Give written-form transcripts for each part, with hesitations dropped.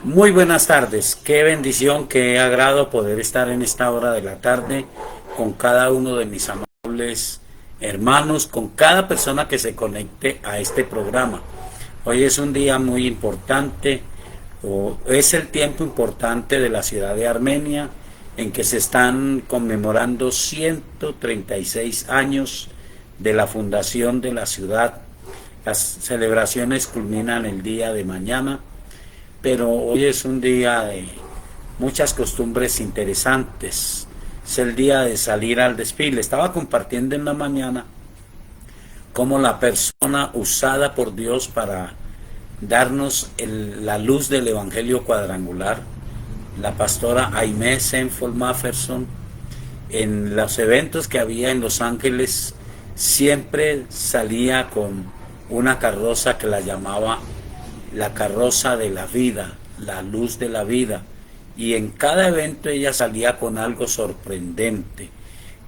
Muy buenas tardes, qué bendición, qué agrado poder estar en esta hora de la tarde con cada uno de mis amables hermanos, con cada persona que se conecte a este programa. Hoy es un día muy importante, o es el tiempo importante de la ciudad de Armenia, en que se están conmemorando 136 años de la fundación de la ciudad. Las celebraciones culminan el día de mañana, pero hoy es un día de muchas costumbres interesantes. Es el día de salir al desfile. Estaba compartiendo en la mañana cómo la persona usada por Dios para darnos la luz del Evangelio cuadrangular, la pastora Aimee Semple Mafferson, en los eventos que había en Los Ángeles, siempre salía con una carroza que la llamaba la carroza de la vida, la luz de la vida, y en cada evento ella salía con algo sorprendente.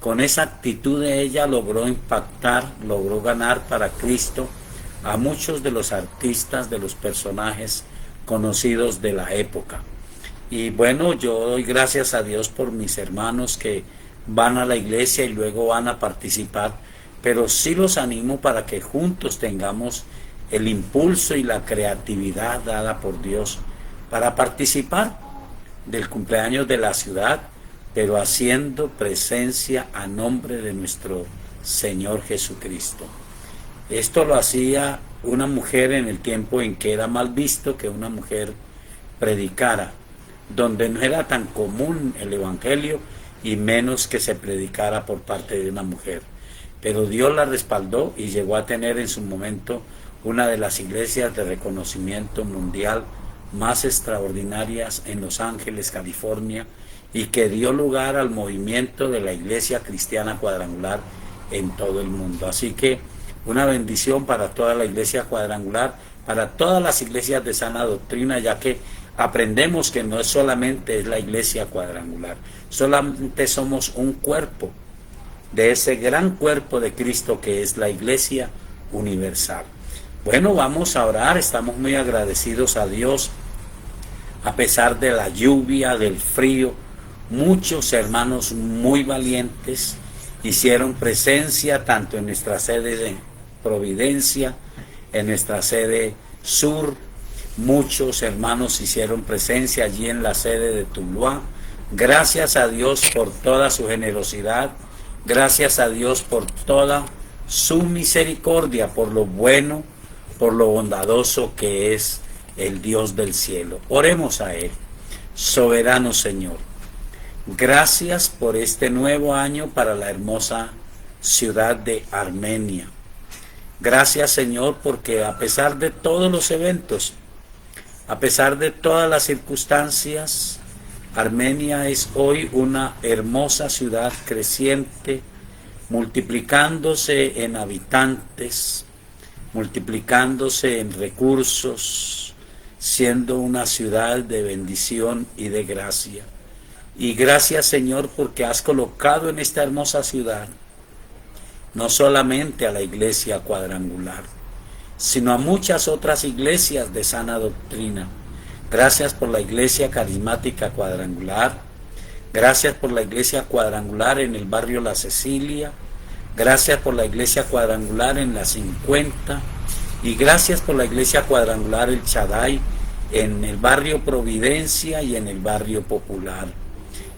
Con esa actitud de ella logró impactar, logró ganar para Cristo a muchos de los artistas, de los personajes conocidos de la época. Y bueno, yo doy gracias a Dios por mis hermanos que van a la iglesia y luego van a participar, pero sí los animo para que juntos tengamos el impulso y la creatividad dada por Dios para participar del cumpleaños de la ciudad, pero haciendo presencia a nombre de nuestro Señor Jesucristo. Esto lo hacía una mujer en el tiempo en que era mal visto que una mujer predicara, donde no era tan común el Evangelio y menos que se predicara por parte de una mujer. Pero Dios la respaldó y llegó a tener en su momento una de las iglesias de reconocimiento mundial más extraordinarias en Los Ángeles, California, y que dio lugar al movimiento de la Iglesia Cristiana Cuadrangular en todo el mundo. Así que una bendición para toda la Iglesia Cuadrangular, para todas las iglesias de sana doctrina, ya que aprendemos que no es solamente la Iglesia Cuadrangular, solamente somos un cuerpo de ese gran cuerpo de Cristo que es la Iglesia Universal. Bueno, vamos a orar, estamos muy agradecidos a Dios, a pesar de la lluvia, del frío. Muchos hermanos muy valientes hicieron presencia tanto en nuestra sede de Providencia, en nuestra sede sur. Muchos hermanos hicieron presencia allí en la sede de Tuluá. Gracias a Dios por toda su generosidad, gracias a Dios por toda su misericordia, por lo bueno, por lo bondadoso que es el Dios del cielo. Oremos a Él. Soberano Señor, gracias por este nuevo año para la hermosa ciudad de Armenia. Gracias, Señor, porque a pesar de todos los eventos, a pesar de todas las circunstancias, Armenia es hoy una hermosa ciudad creciente, multiplicándose en habitantes, multiplicándose en recursos, siendo una ciudad de bendición y de gracia. Y gracias, Señor, porque has colocado en esta hermosa ciudad no solamente a la Iglesia Cuadrangular, sino a muchas otras iglesias de sana doctrina. Gracias por la Iglesia Carismática Cuadrangular, gracias por la Iglesia Cuadrangular en el barrio La Cecilia, gracias por la Iglesia Cuadrangular en la 50 y gracias por la Iglesia Cuadrangular El Shaddai en el barrio Providencia y en el barrio Popular.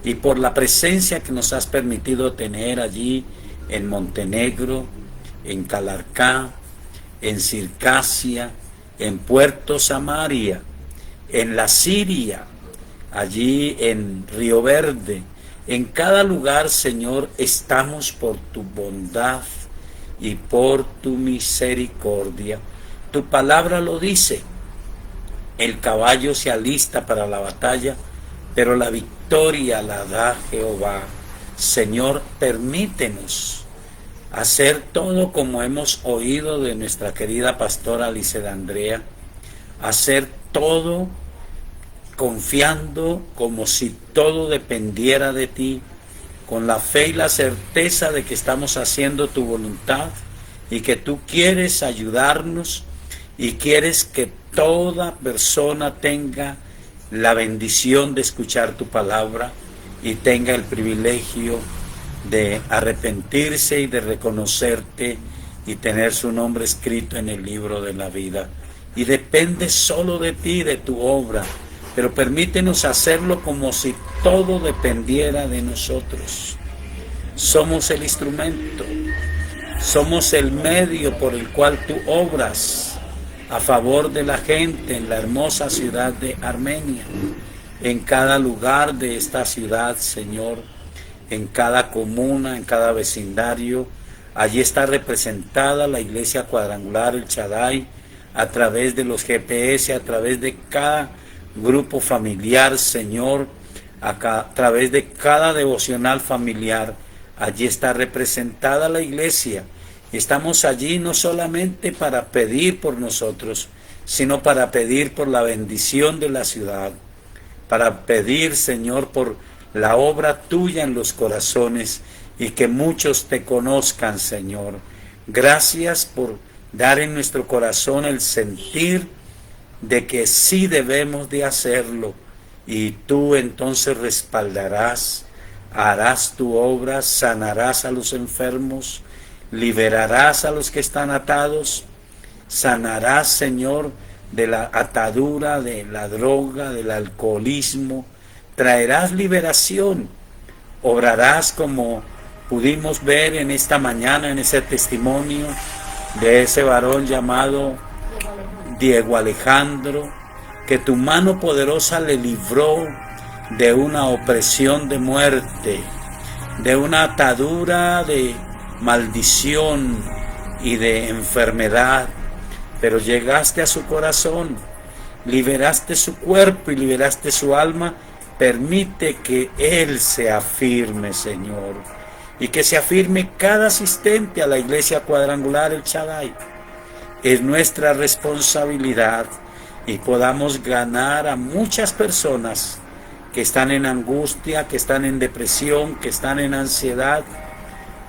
Y por la presencia que nos has permitido tener allí en Montenegro, en Calarcá, en Circasia, en Puerto Samaria, en la Siria, allí en Río Verde. En cada lugar, Señor, estamos por tu bondad y por tu misericordia. Tu palabra lo dice. El caballo se alista para la batalla, pero la victoria la da Jehová. Señor, permítenos hacer todo como hemos oído de nuestra querida pastora Liceda Andrea, hacer todo confiando como si todo dependiera de ti, con la fe y la certeza de que estamos haciendo tu voluntad y que tú quieres ayudarnos y quieres que toda persona tenga la bendición de escuchar tu palabra y tenga el privilegio de arrepentirse y de reconocerte y tener su nombre escrito en el libro de la vida. Y depende solo de ti, de tu obra, pero permítenos hacerlo como si todo dependiera de nosotros. Somos el instrumento, somos el medio por el cual tú obras a favor de la gente en la hermosa ciudad de Armenia, en cada lugar de esta ciudad, Señor, en cada comuna, en cada vecindario. Allí está representada la iglesia cuadrangular, el Shaddai, a través de los GPS, a través de cada grupo familiar, Señor, a través de cada devocional familiar. Allí está representada la iglesia. Y estamos allí no solamente para pedir por nosotros, sino para pedir por la bendición de la ciudad, para pedir, Señor, por la obra tuya en los corazones y que muchos te conozcan, Señor. Gracias por dar en nuestro corazón el sentir de que sí debemos de hacerlo, y tú entonces respaldarás, harás tu obra, sanarás a los enfermos, liberarás a los que están atados, sanarás, Señor, de la atadura, de la droga, del alcoholismo, traerás liberación, obrarás como pudimos ver en esta mañana en ese testimonio de ese varón llamado Diego Alejandro, que tu mano poderosa le libró de una opresión de muerte, de una atadura de maldición y de enfermedad, pero llegaste a su corazón, liberaste su cuerpo y liberaste su alma. Permite que él se afirme, Señor, y que se afirme cada asistente a la iglesia cuadrangular, el Shaddai. Es nuestra responsabilidad y podamos ganar a muchas personas que están en angustia, que están en depresión, que están en ansiedad.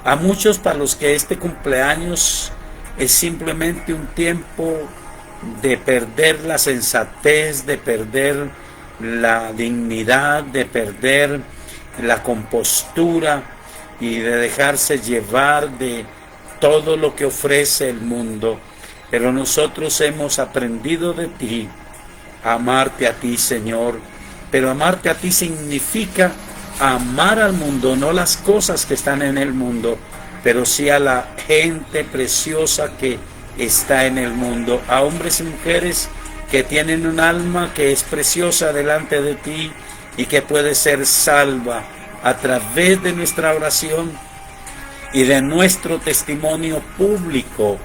A muchos para los que este cumpleaños es simplemente un tiempo de perder la sensatez, de perder la dignidad, de perder la compostura y de dejarse llevar de todo lo que ofrece el mundo. Pero nosotros hemos aprendido de ti a amarte a ti, Señor. Pero amarte a ti significa amar al mundo, no las cosas que están en el mundo, pero sí a la gente preciosa que está en el mundo, a hombres y mujeres que tienen un alma que es preciosa delante de ti y que puede ser salva a través de nuestra oración y de nuestro testimonio público.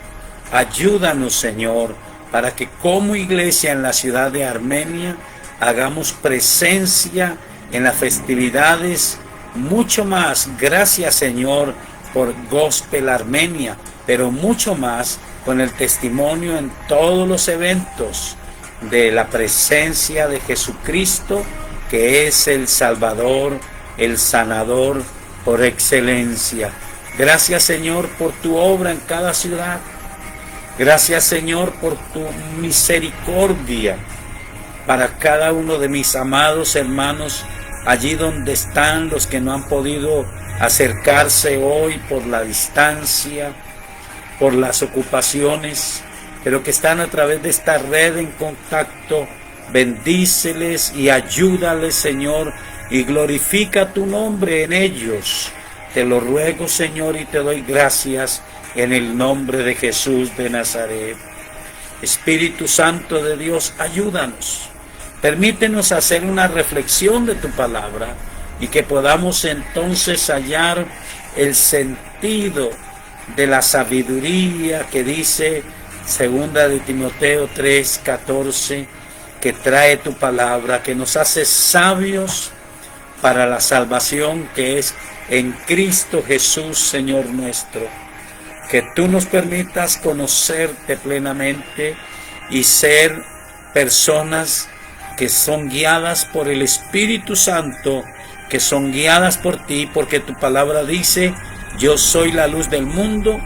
Ayúdanos, Señor, para que como iglesia en la ciudad de Armenia hagamos presencia en las festividades mucho más. Gracias, Señor, por Gospel Armenia, pero mucho más con el testimonio en todos los eventos de la presencia de Jesucristo, que es el Salvador, el sanador por excelencia. Gracias, Señor, por tu obra en cada ciudad. Gracias, Señor, por tu misericordia para cada uno de mis amados hermanos, allí donde están los que no han podido acercarse hoy por la distancia, por las ocupaciones, pero que están a través de esta red en contacto. Bendíceles y ayúdales, Señor, y glorifica tu nombre en ellos. Te lo ruego, Señor, y te doy gracias en el nombre de Jesús de Nazaret. Espíritu Santo de Dios, ayúdanos. Permítenos hacer una reflexión de tu palabra y que podamos entonces hallar el sentido de la sabiduría que dice segunda de Timoteo 3:14, que trae tu palabra, que nos hace sabios para la salvación que es en Cristo Jesús, Señor nuestro. Que tú nos permitas conocerte plenamente y ser personas que son guiadas por el Espíritu Santo, que son guiadas por ti, porque tu palabra dice: yo soy la luz del mundo,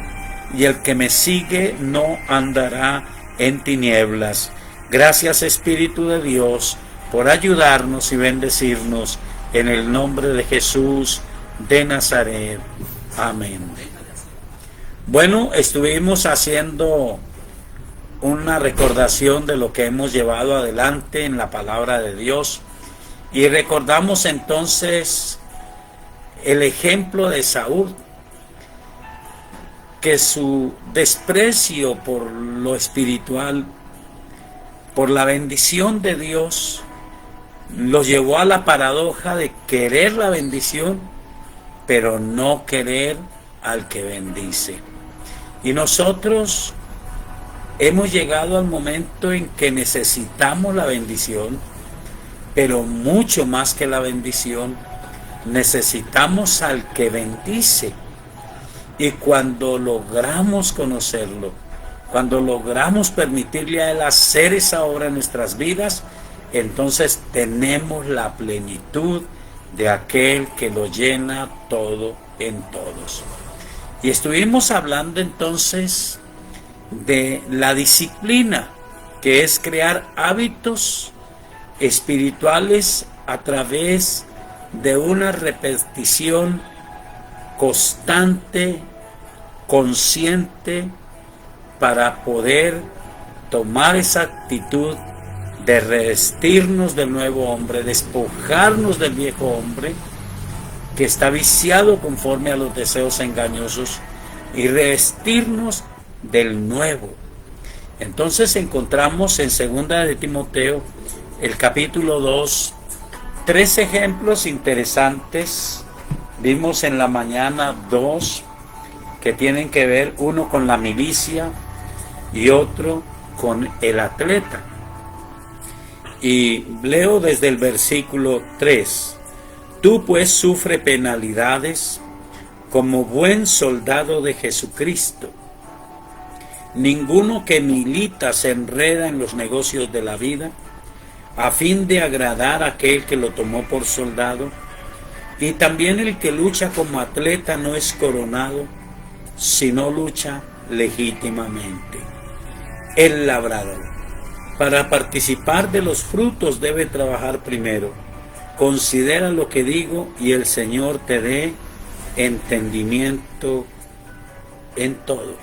y el que me sigue no andará en tinieblas. Gracias, Espíritu de Dios, por ayudarnos y bendecirnos en el nombre de Jesús de Nazaret. Amén. Bueno, estuvimos haciendo una recordación de lo que hemos llevado adelante en la palabra de Dios y recordamos entonces el ejemplo de Saúl, que su desprecio por lo espiritual, por la bendición de Dios, lo llevó a la paradoja de querer la bendición, pero no querer al que bendice. Y nosotros hemos llegado al momento en que necesitamos la bendición, pero mucho más que la bendición, necesitamos al que bendice. Y cuando logramos conocerlo, cuando logramos permitirle a Él hacer esa obra en nuestras vidas, entonces tenemos la plenitud de aquel que lo llena todo en todos. Y estuvimos hablando entonces de la disciplina, que es crear hábitos espirituales a través de una repetición constante, consciente, para poder tomar esa actitud de revestirnos del nuevo hombre, despojarnos del viejo hombre que está viciado conforme a los deseos engañosos y revestirnos del nuevo. Entonces encontramos en 2 de Timoteo, el capítulo 2, 3 ejemplos interesantes. Vimos en la mañana 2 que tienen que ver, uno con la milicia y otro con el atleta. Y leo desde el versículo 3. Tú pues sufre penalidades como buen soldado de Jesucristo. Ninguno que milita se enreda en los negocios de la vida, a fin de agradar a aquel que lo tomó por soldado. Y también el que lucha como atleta no es coronado, sino lucha legítimamente. El labrador, para participar de los frutos, debe trabajar primero. Considera lo que digo y el Señor te dé entendimiento en todo.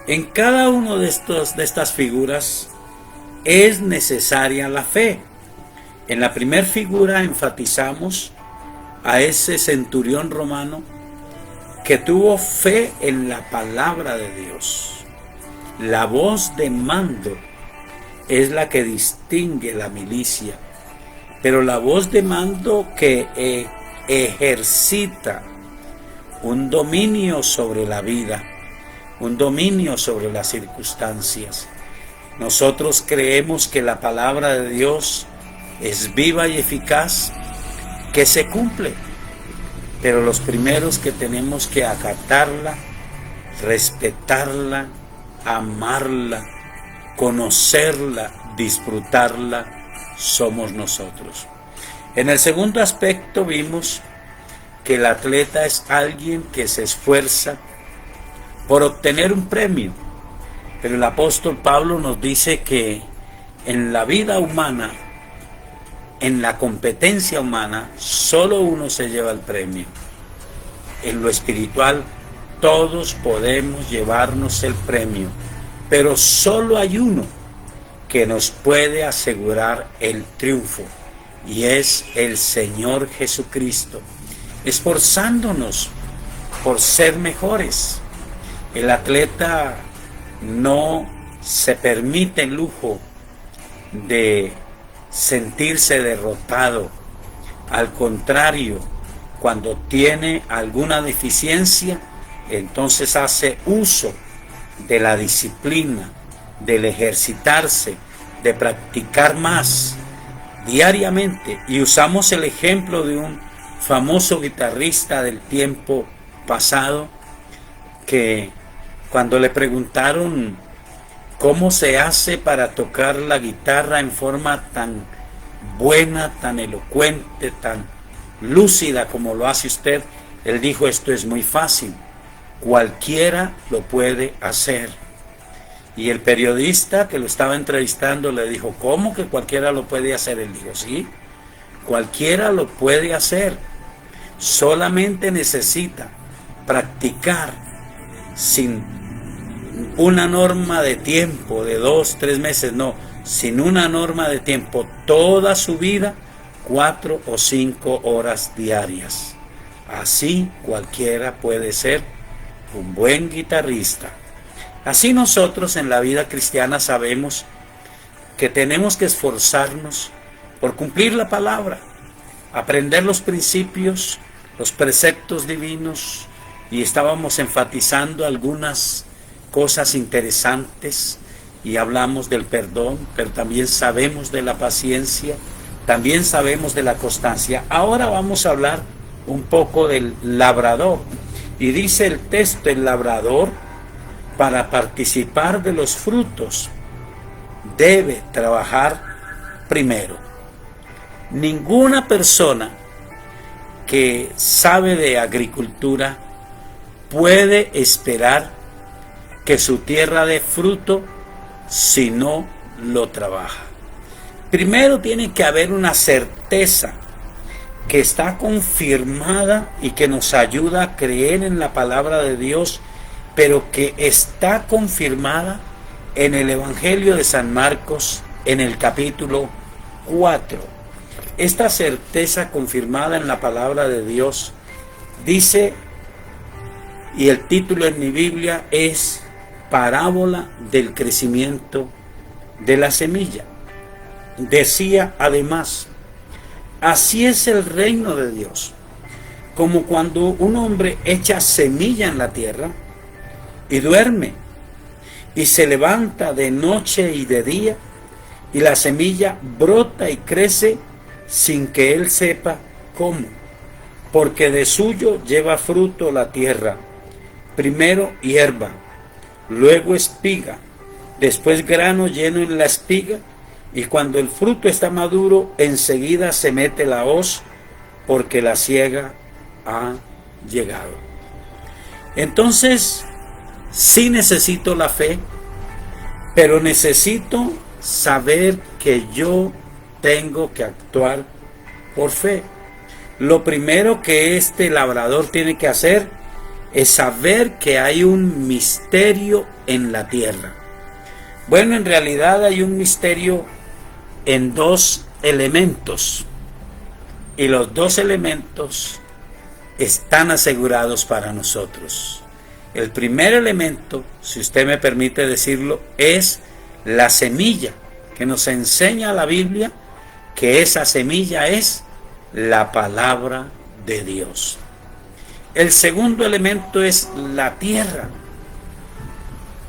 En cada uno de estas figuras es necesaria la fe. En la primera figura enfatizamos a ese centurión romano que tuvo fe en la palabra de Dios. La voz de mando es la que distingue la milicia, pero la voz de mando que ejercita un dominio sobre la vida, un dominio sobre las circunstancias. Nosotros creemos que la palabra de Dios es viva y eficaz, que se cumple, pero los primeros que tenemos que acatarla, respetarla, amarla, conocerla, disfrutarla, somos nosotros. En el segundo aspecto vimos que el atleta es alguien que se esfuerza por obtener un premio, pero el apóstol Pablo nos dice que en la vida humana, en la competencia humana, solo uno se lleva el premio. En lo espiritual, todos podemos llevarnos el premio, pero solo hay uno que nos puede asegurar el triunfo, y es el Señor Jesucristo, esforzándonos por ser mejores. El atleta no se permite el lujo de sentirse derrotado. Al contrario, cuando tiene alguna deficiencia, entonces hace uso de la disciplina, del ejercitarse, de practicar más diariamente. Y usamos el ejemplo de un famoso guitarrista del tiempo pasado que cuando le preguntaron cómo se hace para tocar la guitarra en forma tan buena, tan elocuente, tan lúcida como lo hace usted, él dijo: esto es muy fácil, cualquiera lo puede hacer. Y el periodista que lo estaba entrevistando le dijo, ¿cómo que cualquiera lo puede hacer? Él dijo, sí, cualquiera lo puede hacer. Solamente necesita practicar sin una norma de tiempo de 2, 3 meses, no, sin una norma de tiempo, toda su vida, 4 o 5 horas diarias. Así cualquiera puede ser un buen guitarrista. Así nosotros en la vida cristiana sabemos que tenemos que esforzarnos por cumplir la palabra, aprender los principios, los preceptos divinos, y estábamos enfatizando algunas cosas interesantes y hablamos del perdón, pero también sabemos de la paciencia, también sabemos de la constancia. Ahora vamos a hablar un poco del labrador, y dice el texto, el labrador, para participar de los frutos, debe trabajar primero. Ninguna persona que sabe de agricultura puede esperar que su tierra dé fruto si no lo trabaja. Primero tiene que haber una certeza que está confirmada y que nos ayuda a creer en la palabra de Dios, pero que está confirmada en el Evangelio de San Marcos, en el capítulo 4. Esta certeza confirmada en la palabra de Dios dice, y el título en mi Biblia es Parábola del crecimiento de la semilla. Decía además, así es el reino de Dios, como cuando un hombre echa semilla en la tierra y duerme, y se levanta de noche y de día, y la semilla brota y crece sin que él sepa cómo, porque de suyo lleva fruto la tierra, primero hierba, luego espiga, después grano lleno en la espiga, y cuando el fruto está maduro, enseguida se mete la hoz, porque la siega ha llegado. Entonces, sí necesito la fe, pero necesito saber que yo tengo que actuar por fe. Lo primero que este labrador tiene que hacer es saber que hay un misterio en la tierra. Bueno, en realidad hay un misterio en 2 elementos, y los 2 elementos están asegurados para nosotros. El primer elemento, si usted me permite decirlo, es la semilla, que nos enseña la Biblia que esa semilla es la palabra de Dios. El segundo elemento es la tierra,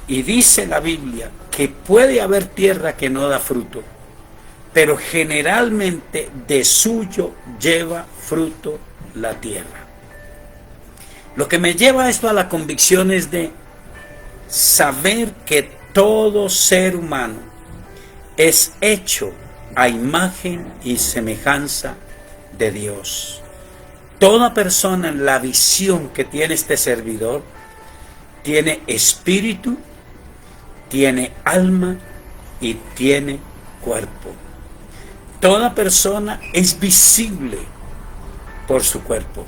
y dice la Biblia que puede haber tierra que no da fruto, pero generalmente de suyo lleva fruto la tierra. Lo que me lleva a esto a la convicción es de saber que todo ser humano es hecho a imagen y semejanza de Dios. Toda persona en la visión que tiene este servidor tiene espíritu, tiene alma y tiene cuerpo. Toda persona es visible por su cuerpo,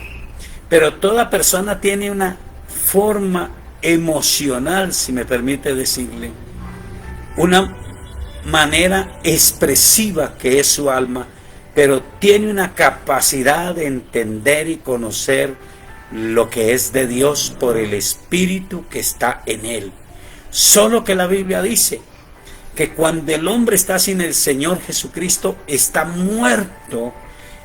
pero toda persona tiene una forma emocional, si me permite decirle, una manera expresiva que es su alma, pero tiene una capacidad de entender y conocer lo que es de Dios por el Espíritu que está en él. Solo que la Biblia dice que cuando el hombre está sin el Señor Jesucristo, está muerto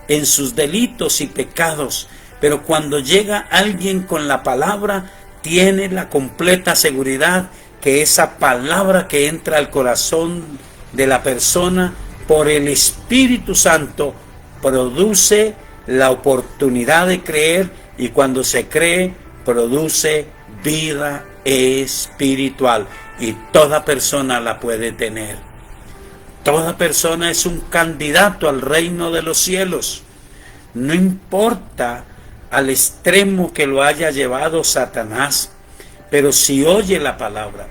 en sus delitos y pecados, pero cuando llega alguien con la palabra, tiene la completa seguridad que esa palabra que entra al corazón de la persona por el Espíritu Santo produce la oportunidad de creer, y cuando se cree produce vida espiritual, y toda persona la puede tener. Toda persona es un candidato al reino de los cielos, no importa al extremo que lo haya llevado Satanás, pero si oye la palabra,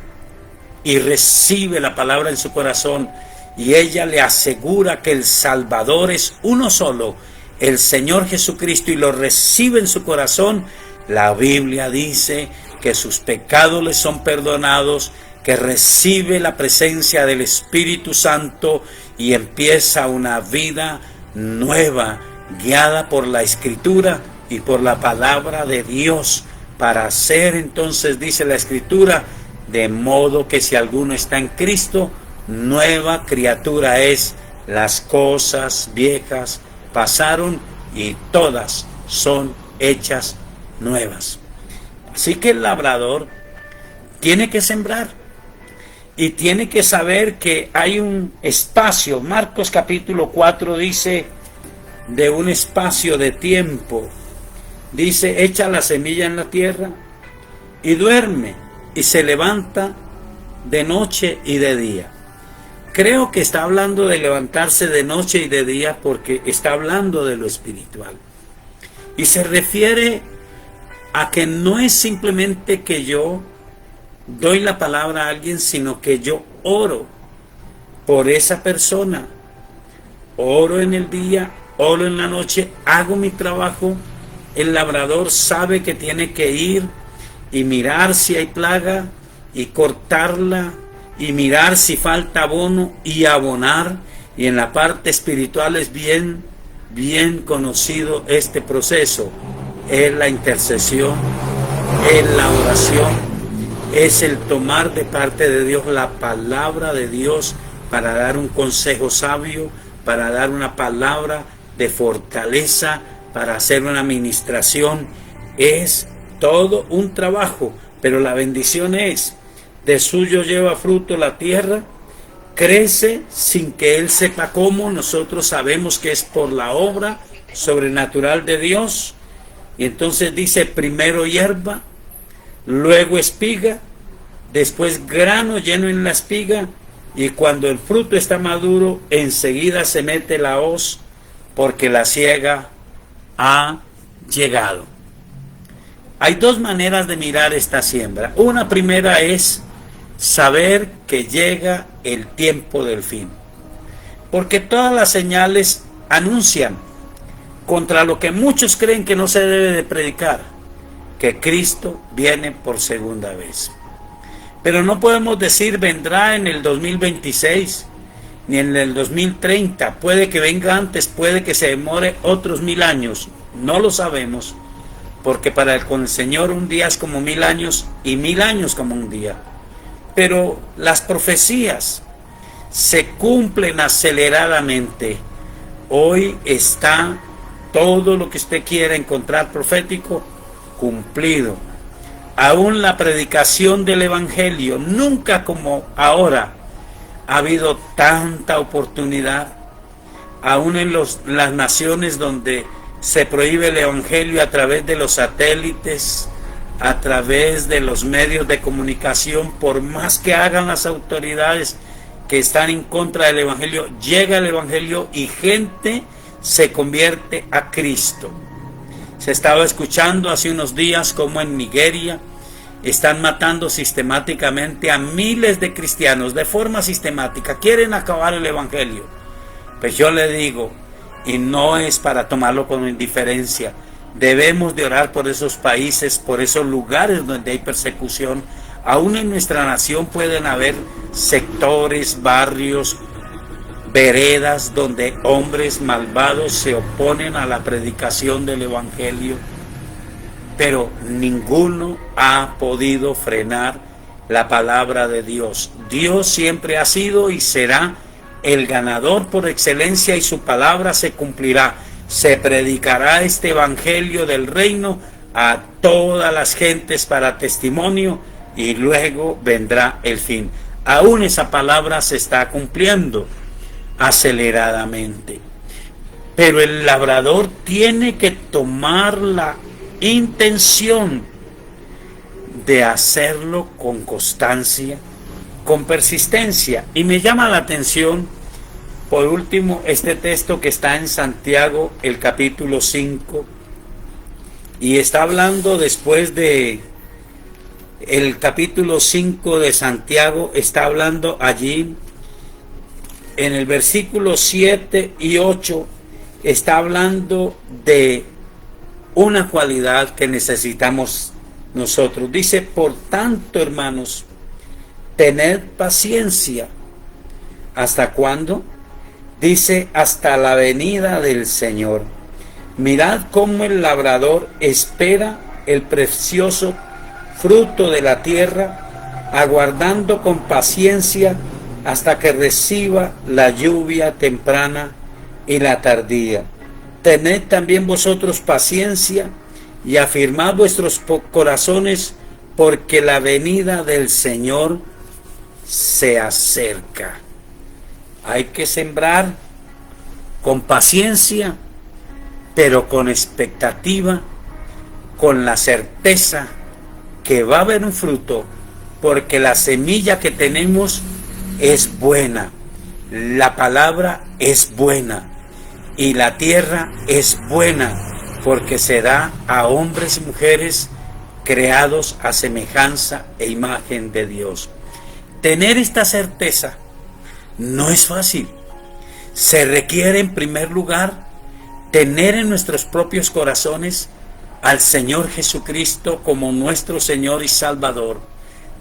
y recibe la palabra en su corazón, y ella le asegura que el Salvador es uno solo, el Señor Jesucristo, y lo recibe en su corazón, la Biblia dice que sus pecados le son perdonados, que recibe la presencia del Espíritu Santo y empieza una vida nueva, guiada por la Escritura y por la palabra de Dios, para hacer entonces, dice la Escritura, de modo que si alguno está en Cristo, nueva criatura es, las cosas viejas pasaron y todas son hechas nuevas. Así que el labrador tiene que sembrar y tiene que saber que hay un espacio. Marcos capítulo 4 dice de un espacio de tiempo. Dice, echa la semilla en la tierra y duerme, y se levanta de noche y de día. Creo que está hablando de levantarse de noche y de día porque está hablando de lo espiritual. Y se refiere a que no es simplemente que yo doy la palabra a alguien, sino que yo oro por esa persona. Oro en el día, oro en la noche, hago mi trabajo. El labrador sabe que tiene que ir y mirar si hay plaga y cortarla, y mirar si falta abono y abonar. Y en la parte espiritual es bien conocido este proceso. Es la intercesión, es la oración, es el tomar de parte de Dios la palabra de Dios para dar un consejo sabio, para dar una palabra de fortaleza, para hacer una administración. Es todo un trabajo, pero la bendición es, de suyo lleva fruto la tierra, crece sin que él sepa cómo. Nosotros sabemos que es por la obra sobrenatural de Dios. Y entonces dice, primero hierba, luego espiga, después grano lleno en la espiga, y cuando el fruto está maduro, enseguida se mete la hoz, porque la siega ha llegado. Hay dos maneras de mirar esta siembra. Una primera es saber que llega el tiempo del fin, porque todas las señales anuncian contra lo que muchos creen que no se debe de predicar, que Cristo viene por segunda vez. Pero no podemos decir vendrá en el 2026 ni en el 2030, puede que venga antes, puede que se demore otros 1000 años, no lo sabemos, porque con el Señor un día es como 1000 años y 1000 años como un día. Pero las profecías se cumplen aceleradamente. Hoy está todo lo que usted quiera encontrar profético cumplido. Aún la predicación del Evangelio, nunca como ahora ha habido tanta oportunidad. Aún en las naciones donde se prohíbe el Evangelio a través de los satélites, a través de los medios de comunicación, por más que hagan las autoridades que están en contra del Evangelio, llega el Evangelio y gente se convierte a Cristo. Se estaba escuchando hace unos días como en Nigeria están matando sistemáticamente a miles de cristianos de forma sistemática. Quieren acabar el Evangelio. Pues yo le digo, y no es para tomarlo con indiferencia, debemos de orar por esos países, por esos lugares donde hay persecución. Aún en nuestra nación pueden haber sectores, barrios, veredas donde hombres malvados se oponen a la predicación del Evangelio, pero ninguno ha podido frenar la palabra de Dios. Dios siempre ha sido y será el ganador por excelencia, y su palabra se cumplirá. Se predicará este Evangelio del reino a todas las gentes para testimonio, y luego vendrá el fin. Aún esa palabra se está cumpliendo aceleradamente. Pero el labrador tiene que tomar la intención de hacerlo con constancia, con persistencia. Y me llama la atención, por último, este texto que está en Santiago, el capítulo 5, y está hablando después de El capítulo 5 de Santiago está hablando allí, en el versículo 7 y 8, está hablando de una cualidad que necesitamos nosotros. Dice, por tanto, hermanos, tened paciencia. ¿Hasta cuándo? Dice, hasta la venida del Señor. Mirad cómo el labrador espera el precioso fruto de la tierra, aguardando con paciencia hasta que reciba la lluvia temprana y la tardía. Tened también vosotros paciencia y afirmad vuestros corazones, porque la venida del Señor se acerca. Hay que sembrar con paciencia, pero con expectativa, con la certeza que va a haber un fruto, porque la semilla que tenemos es buena, la palabra es buena y la tierra es buena, porque se da a hombres y mujeres creados a semejanza e imagen de Dios. Tener esta certeza no es fácil. Se requiere en primer lugar tener en nuestros propios corazones al Señor Jesucristo como nuestro Señor y Salvador.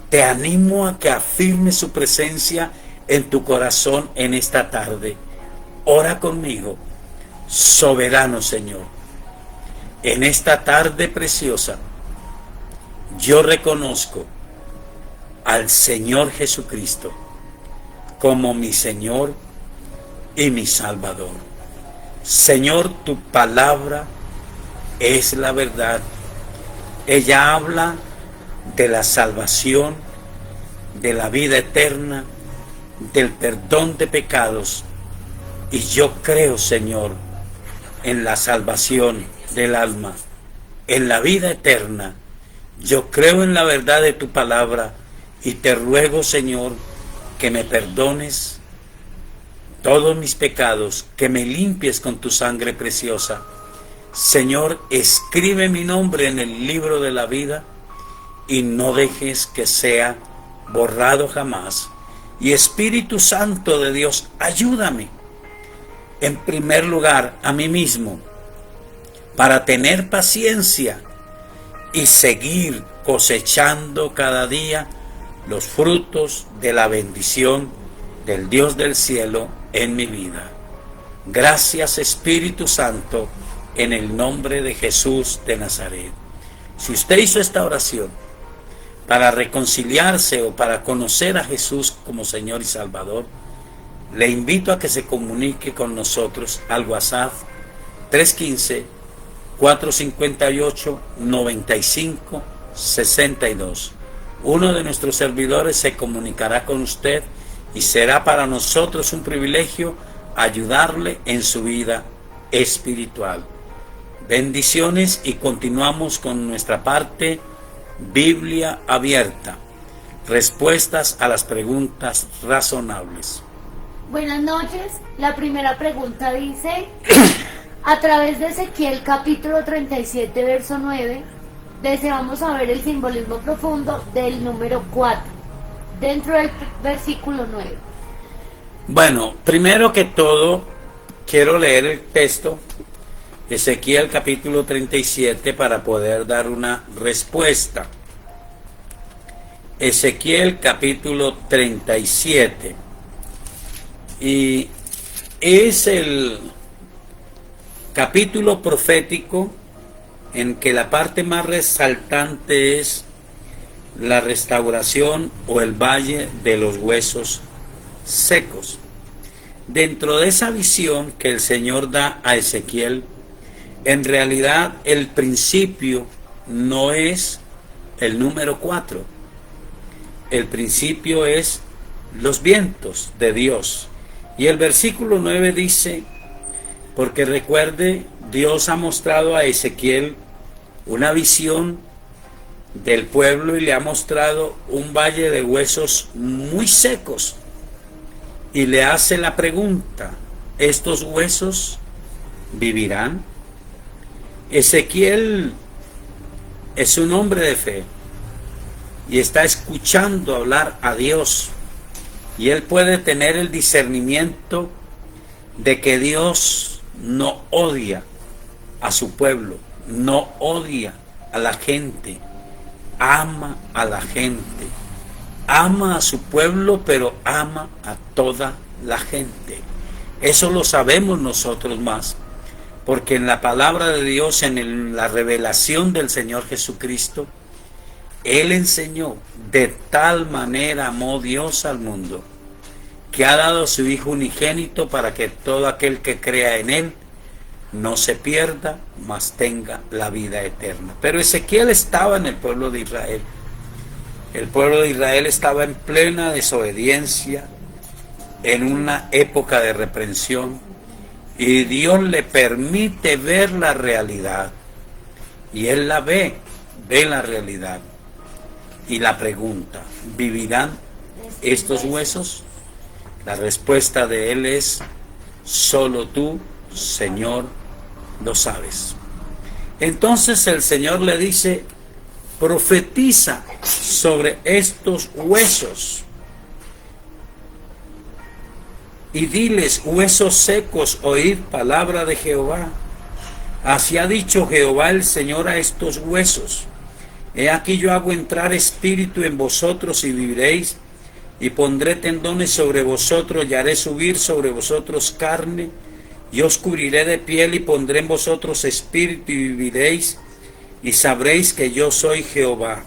Te animo a que afirmes su presencia en tu corazón en esta tarde. Ora conmigo. Soberano Señor, en esta tarde preciosa, yo reconozco al Señor Jesucristo como mi Señor y mi Salvador. Señor, tu palabra es la verdad. Ella habla de la salvación, de la vida eterna, del perdón de pecados. Y yo creo, Señor, en la salvación del alma, en la vida eterna. Yo creo en la verdad de tu palabra y te ruego, Señor, que me perdones todos mis pecados, que me limpies con tu sangre preciosa. Señor, escribe mi nombre en el libro de la vida y no dejes que sea borrado jamás. Y Espíritu Santo de Dios, ayúdame en primer lugar a mí mismo para tener paciencia y seguir cosechando cada día los frutos de la bendición del Dios del cielo en mi vida. Gracias, Espíritu Santo, en el nombre de Jesús de Nazaret. Si usted hizo esta oración para reconciliarse o para conocer a Jesús como Señor y Salvador, le invito a que se comunique con nosotros al WhatsApp 315-458-9562. Uno de nuestros servidores se comunicará con usted y será para nosotros un privilegio ayudarle en su vida espiritual. Bendiciones y continuamos con nuestra parte Biblia abierta. Respuestas a las preguntas razonables. Buenas noches. La primera pregunta dice, a través de Ezequiel capítulo 37, verso 9, deseamos saber el simbolismo profundo del número 4, dentro del versículo 9. Bueno, primero que todo, quiero leer el texto, Ezequiel capítulo 37, para poder dar una respuesta. Ezequiel capítulo 37. Y es el capítulo profético en que la parte más resaltante es la restauración o el valle de los huesos secos. Dentro de esa visión que el Señor da a Ezequiel, en realidad el principio no es el número 4. El principio es los vientos de Dios. Y el versículo 9 dice, porque recuerde, Dios ha mostrado a Ezequiel una visión del pueblo y le ha mostrado un valle de huesos muy secos. Y le hace la pregunta, ¿estos huesos vivirán? Ezequiel es un hombre de fe. y está escuchando hablar a Dios, y él puede tener el discernimiento de que Dios no odia a su pueblo, no odia a la gente, ama a la gente, ama a su pueblo, pero ama a toda la gente. Eso lo sabemos nosotros más, porque en la palabra de Dios, en la revelación del Señor Jesucristo, Él enseñó: de tal manera amó Dios al mundo, que ha dado a su Hijo unigénito, para que todo aquel que crea en Él no se pierda, mas tenga la vida eterna. Pero Ezequiel estaba en el pueblo de Israel. El pueblo de Israel estaba en plena desobediencia, en una época de reprensión, y Dios le permite ver la realidad, y él la ve la realidad, y la pregunta: ¿vivirán estos huesos? La respuesta de él es: solo tú, Señor, lo sabes. Entonces el Señor le dice: profetiza sobre estos huesos y diles: huesos secos, oíd palabra de Jehová. Así ha dicho Jehová el Señor a estos huesos: he aquí yo hago entrar espíritu en vosotros y viviréis, y pondré tendones sobre vosotros, y haré subir sobre vosotros carne, y os cubriré de piel, y pondré en vosotros espíritu, y viviréis, y sabréis que yo soy Jehová.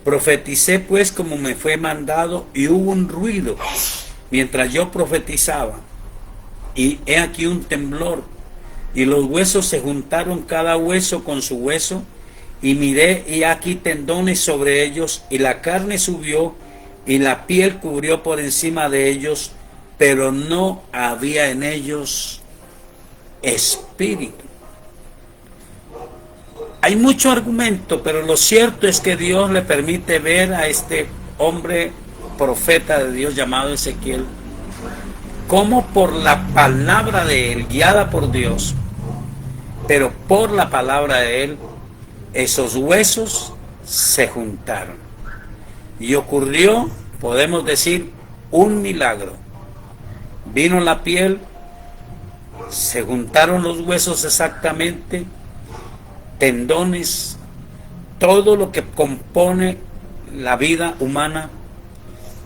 Profeticé pues como me fue mandado, y hubo un ruido mientras yo profetizaba, y he aquí un temblor, y los huesos se juntaron cada hueso con su hueso, y miré, y aquí tendones sobre ellos, y la carne subió, y la piel cubrió por encima de ellos, pero no había en ellos espíritu. Hay mucho argumento, pero lo cierto es que Dios le permite ver a este hombre profeta de Dios llamado Ezequiel, como por la palabra de él, guiada por Dios, pero por la palabra de él, esos huesos se juntaron. Y ocurrió, podemos decir, un milagro. Vino la piel, se juntaron los huesos exactamente, tendones, todo lo que compone la vida humana,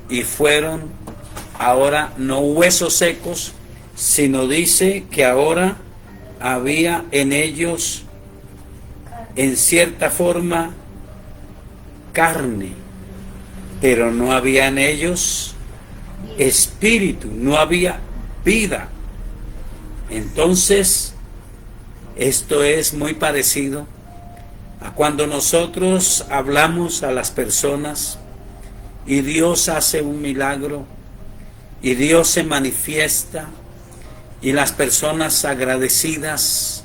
y fueron ahora no huesos secos, sino dice que ahora había en ellos, en cierta forma, carne, pero no había en ellos espíritu, no había vida. Entonces, esto es muy parecido a cuando nosotros hablamos a las personas y Dios hace un milagro y Dios se manifiesta, y las personas agradecidas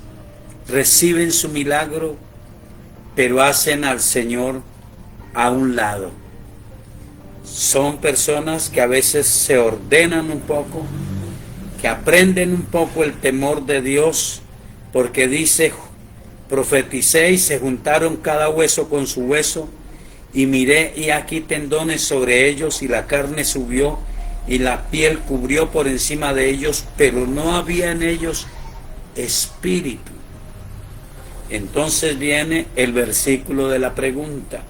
reciben su milagro, pero hacen al Señor a un lado. Son personas que a veces se ordenan un poco, que aprenden un poco el temor de Dios, porque dice: profeticé y se juntaron cada hueso con su hueso, y miré, y aquí tendones sobre ellos, y la carne subió, y la piel cubrió por encima de ellos, pero no había en ellos espíritu. Entonces viene el versículo de la pregunta: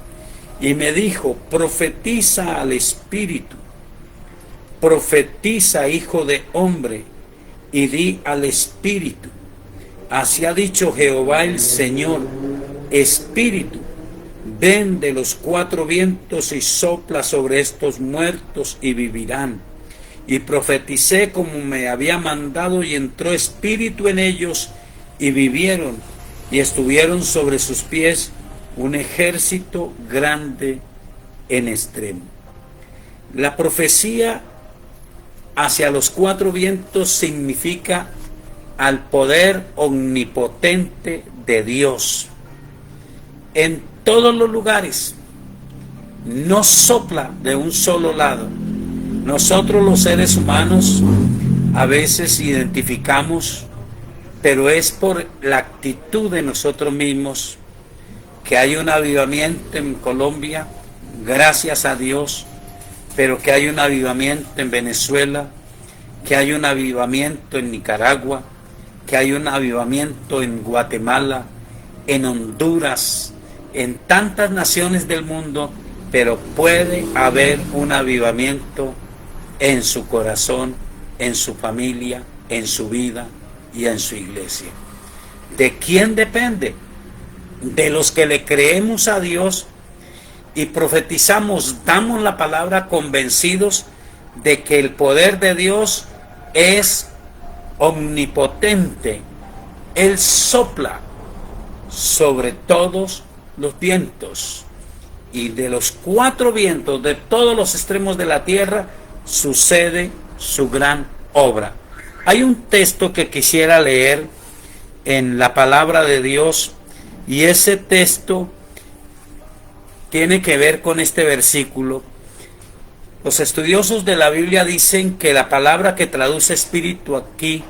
y me dijo: profetiza al espíritu, profetiza, hijo de hombre, y di al espíritu: así ha dicho Jehová el Señor, espíritu, ven de los cuatro vientos y sopla sobre estos muertos y vivirán. Y profeticé como me había mandado, y entró espíritu en ellos, y vivieron, y estuvieron sobre sus pies un ejército grande en extremo. La profecía hacia los cuatro vientos significa al poder omnipotente de Dios. En todos los lugares, no sopla de un solo lado. Nosotros los seres humanos a veces identificamos, pero es por la actitud de nosotros mismos, que hay un avivamiento en Colombia, gracias a Dios, pero que hay un avivamiento en Venezuela, que hay un avivamiento en Nicaragua, que hay un avivamiento en Guatemala, en Honduras, en tantas naciones del mundo, pero puede haber un avivamiento en su corazón, en su familia, en su vida y en su iglesia. ¿De quién depende? De los que le creemos a Dios y profetizamos, damos la palabra convencidos de que el poder de Dios es omnipotente. Él sopla sobre todos los vientos, y de los 4 vientos de todos los extremos de la tierra sucede su gran obra. Hay un texto que quisiera leer en la palabra de Dios, y ese texto tiene que ver con este versículo. Los estudiosos de la Biblia dicen que la palabra que traduce espíritu aquí,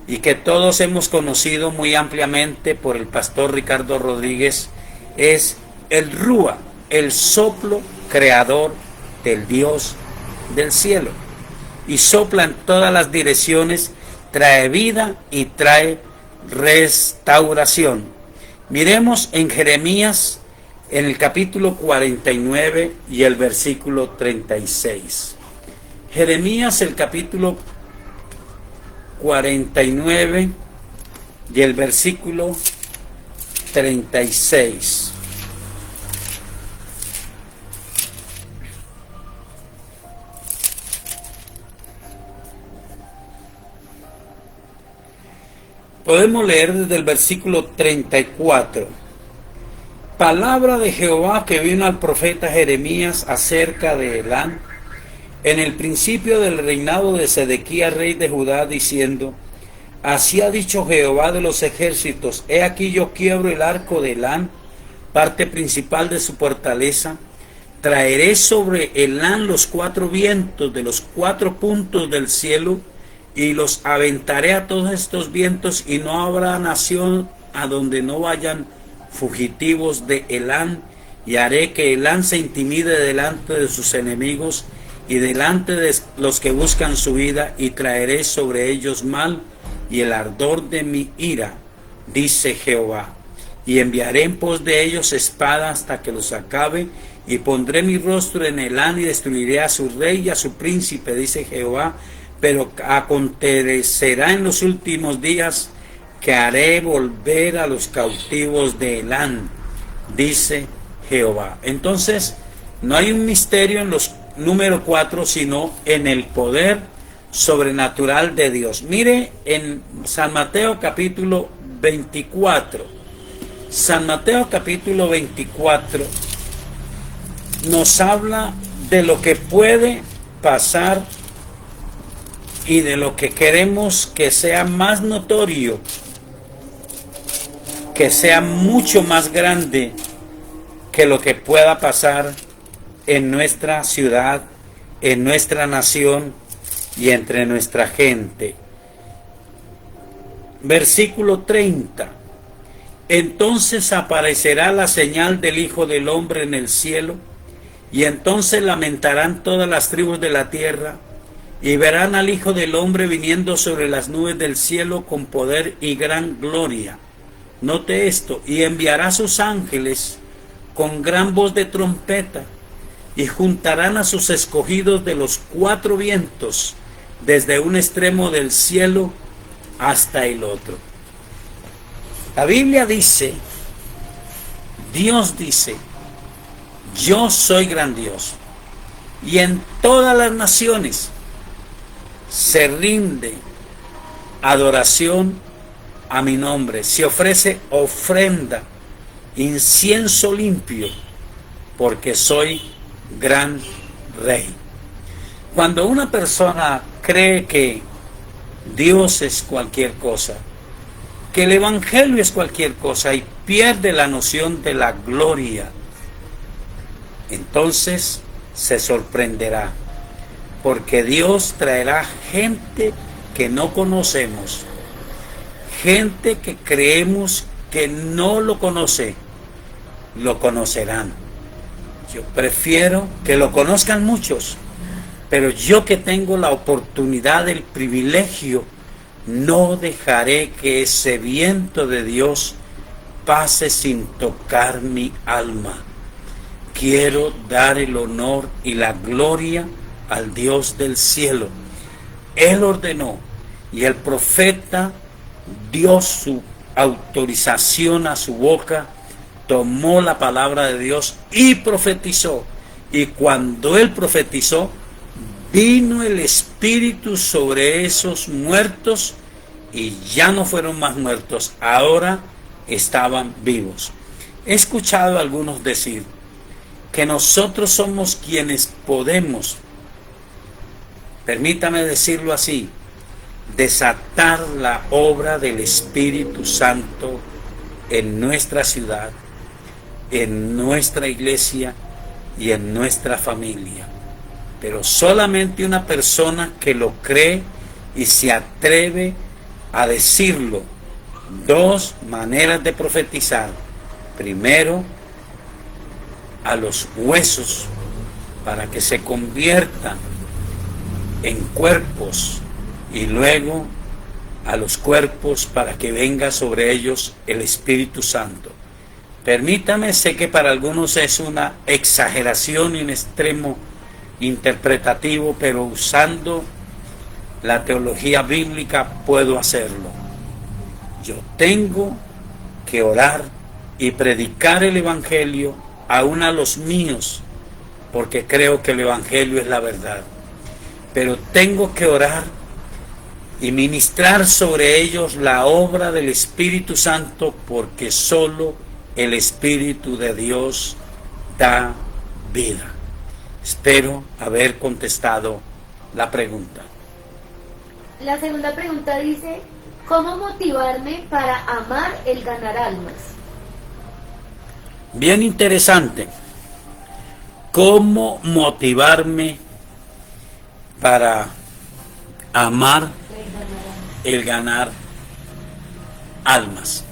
y que todos hemos conocido muy ampliamente por el pastor Ricardo Rodríguez, es el Rúa, el soplo creador del Dios del cielo. Y sopla en todas las direcciones, trae vida y trae restauración. Miremos en Jeremías, en el capítulo 49 y el versículo 36. Jeremías, el capítulo 49 y el versículo 36. Podemos leer desde el versículo 34. Palabra de Jehová que vino al profeta Jeremías acerca de Elán, en el principio del reinado de Sedequías, rey de Judá, diciendo: así ha dicho Jehová de los ejércitos, he aquí yo quiebro el arco de Elán, parte principal de su fortaleza, traeré sobre Elán los 4 vientos de los 4 puntos del cielo, y los aventaré a todos estos vientos, y no habrá nación a donde no vayan fugitivos de Elán, y haré que Elán se intimide delante de sus enemigos y delante de los que buscan su vida, y traeré sobre ellos mal y el ardor de mi ira, dice Jehová, y enviaré en pos de ellos espada hasta que los acabe, y pondré mi rostro en Elán y destruiré a su rey y a su príncipe, dice Jehová. Pero acontecerá en los últimos días que haré volver a los cautivos de Elán, dice Jehová. Entonces, no hay un misterio en los número 4, sino en el poder sobrenatural de Dios. Mire en San Mateo capítulo 24. San Mateo capítulo 24 nos habla de lo que puede pasar y de lo que queremos que sea más notorio, que sea mucho más grande que lo que pueda pasar en nuestra ciudad, en nuestra nación y entre nuestra gente. Versículo 30. Entonces aparecerá la señal del Hijo del Hombre en el cielo, y entonces lamentarán todas las tribus de la tierra, y verán al Hijo del Hombre viniendo sobre las nubes del cielo con poder y gran gloria. Note esto: y enviará sus ángeles con gran voz de trompeta, y juntarán a sus escogidos de los 4 vientos, desde un extremo del cielo hasta el otro. La Biblia dice, Dios dice: yo soy gran Dios, y en todas las naciones se rinde adoración a mi nombre, se ofrece ofrenda, incienso limpio, porque soy gran rey. Cuando una persona cree que Dios es cualquier cosa, que el evangelio es cualquier cosa, y pierde la noción de la gloria, entonces se sorprenderá, porque Dios traerá gente que no conocemos, gente que creemos que no lo conoce, lo conocerán. Yo prefiero que lo conozcan muchos, pero yo que tengo la oportunidad, el privilegio, no dejaré que ese viento de Dios pase sin tocar mi alma. Quiero dar el honor y la gloria al Dios del cielo. Él ordenó y el profeta dio su autorización a su boca, tomó la palabra de Dios y profetizó. Y cuando él profetizó, vino el Espíritu sobre esos muertos y ya no fueron más muertos, ahora estaban vivos. He escuchado a algunos decir que nosotros somos quienes podemos, permítame decirlo así, desatar la obra del Espíritu Santo en nuestra ciudad, en nuestra iglesia y en nuestra familia. Pero solamente una persona que lo cree y se atreve a decirlo. Dos maneras de profetizar. Primero, a los huesos para que se conviertan en cuerpos, y luego a los cuerpos para que venga sobre ellos el Espíritu Santo. Permítame, sé que para algunos es una exageración y un extremo interpretativo, pero usando la teología bíblica puedo hacerlo. Yo tengo que orar y predicar el Evangelio aún a los míos, porque creo que el Evangelio es la verdad. Pero tengo que orar y ministrar sobre ellos la obra del Espíritu Santo, porque solo el Espíritu de Dios da vida. Espero haber contestado la pregunta. La segunda pregunta dice: ¿cómo motivarme para amar el ganar almas? Bien interesante. ¿Cómo motivarme para amar el ganar almas?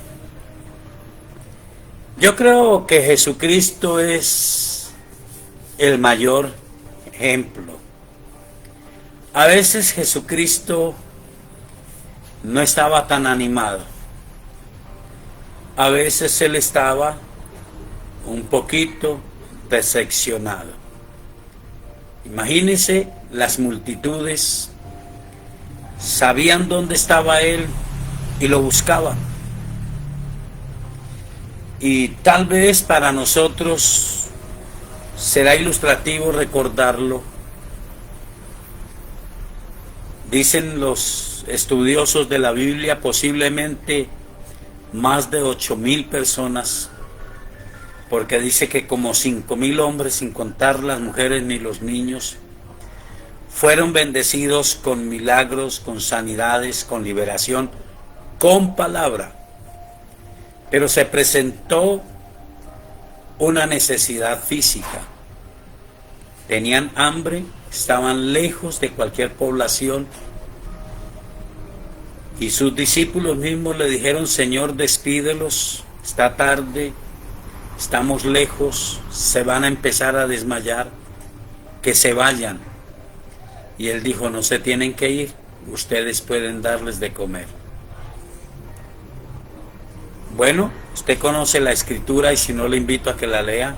Yo creo que Jesucristo es el mayor ejemplo. A veces Jesucristo no estaba tan animado. A veces él estaba un poquito decepcionado. Imagínense, las multitudes sabían dónde estaba él y lo buscaban. Y tal vez para nosotros será ilustrativo recordarlo. Dicen los estudiosos de la Biblia, posiblemente más de 8,000 personas, porque dice que como 5,000 hombres, sin contar las mujeres ni los niños, fueron bendecidos con milagros, con sanidades, con liberación, con palabra. Pero se presentó una necesidad física. Tenían hambre, estaban lejos de cualquier población, y sus discípulos mismos le dijeron: Señor, despídelos, está tarde, estamos lejos, se van a empezar a desmayar, que se vayan. Y él dijo: no se tienen que ir, ustedes pueden darles de comer. Bueno, usted conoce la escritura, y si no, le invito a que la lea.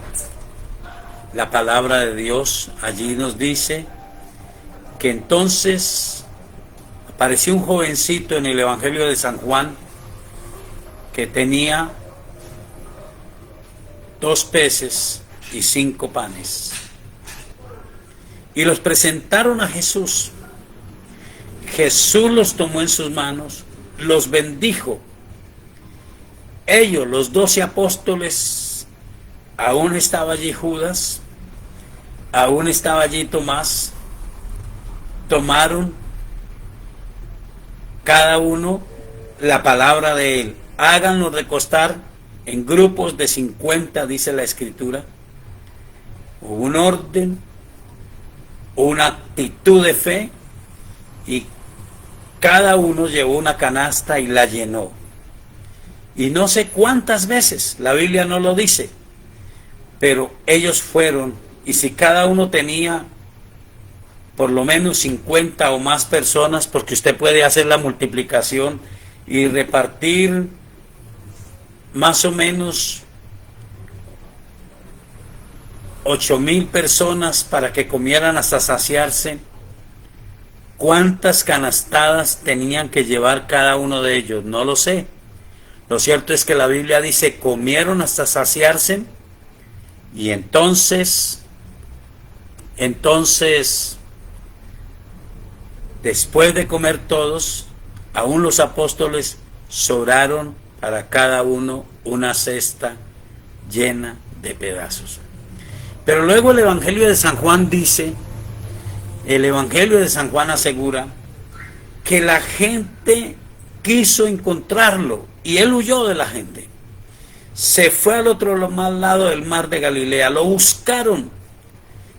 La palabra de Dios allí nos dice que entonces apareció un jovencito en el Evangelio de San Juan que tenía 2 peces y 5 panes. Y los presentaron a Jesús. Jesús los tomó en sus manos, los bendijo. Ellos, los 12 apóstoles, aún estaba allí Judas, aún estaba allí Tomás, tomaron cada uno la palabra de él. Háganlo recostar en grupos de 50, dice la escritura. Hubo un orden, una actitud de fe, y cada uno llevó una canasta y la llenó. Y no sé cuántas veces, la Biblia no lo dice, pero ellos fueron, y si cada uno tenía por lo menos 50 o más personas, porque usted puede hacer la multiplicación y repartir más o menos 8,000 personas para que comieran hasta saciarse, ¿cuántas canastadas tenían que llevar cada uno de ellos? No lo sé. Lo cierto es que la Biblia dice, comieron hasta saciarse, y entonces, después de comer todos, aún los apóstoles sobraron para cada uno una cesta llena de pedazos. Pero luego el Evangelio de San Juan dice, el Evangelio de San Juan asegura que la gente quiso encontrarlo y él huyó de la gente. Se fue al otro lado del mar de Galilea, lo buscaron,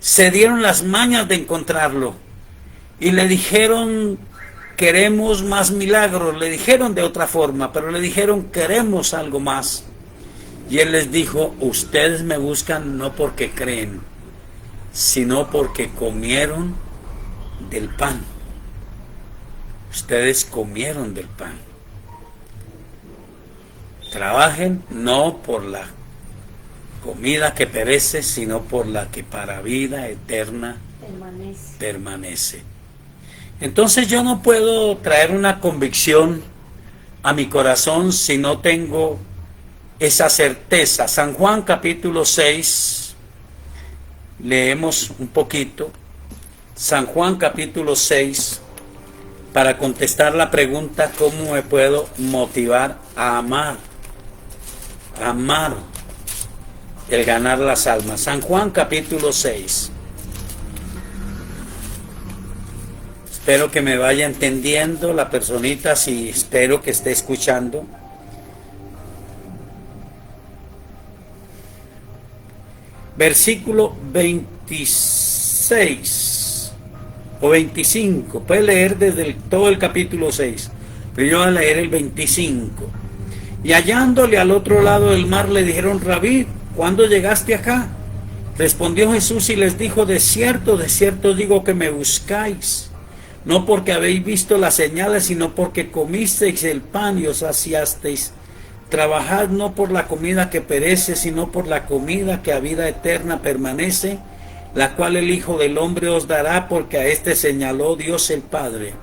se dieron las mañas de encontrarlo y le dijeron, queremos más milagros. Le dijeron de otra forma, pero le dijeron, queremos algo más. Y él les dijo, ustedes me buscan no porque creen, sino porque comieron del pan. Ustedes comieron del pan. Trabajen no por la comida que perece, sino por la que para vida eterna permanece. Entonces yo no puedo traer una convicción a mi corazón si no tengo esa certeza. San Juan capítulo 6, leemos un poquito. San Juan capítulo 6, para contestar la pregunta, ¿cómo me puedo motivar a amar? Amar el ganar las almas. San Juan capítulo 6. Espero que me vaya entendiendo la personita, si espero que esté escuchando. Versículo 26 o 25. Puede leer desde todo el capítulo 6, pero yo voy a leer el 25. Y hallándole al otro lado del mar le dijeron, Rabí, ¿cuándo llegaste acá? Respondió Jesús y les dijo, de cierto os digo que me buscáis, no porque habéis visto las señales, sino porque comisteis el pan y os saciasteis. Trabajad no por la comida que perece, sino por la comida que a vida eterna permanece, la cual el Hijo del Hombre os dará, porque a éste señaló Dios el Padre.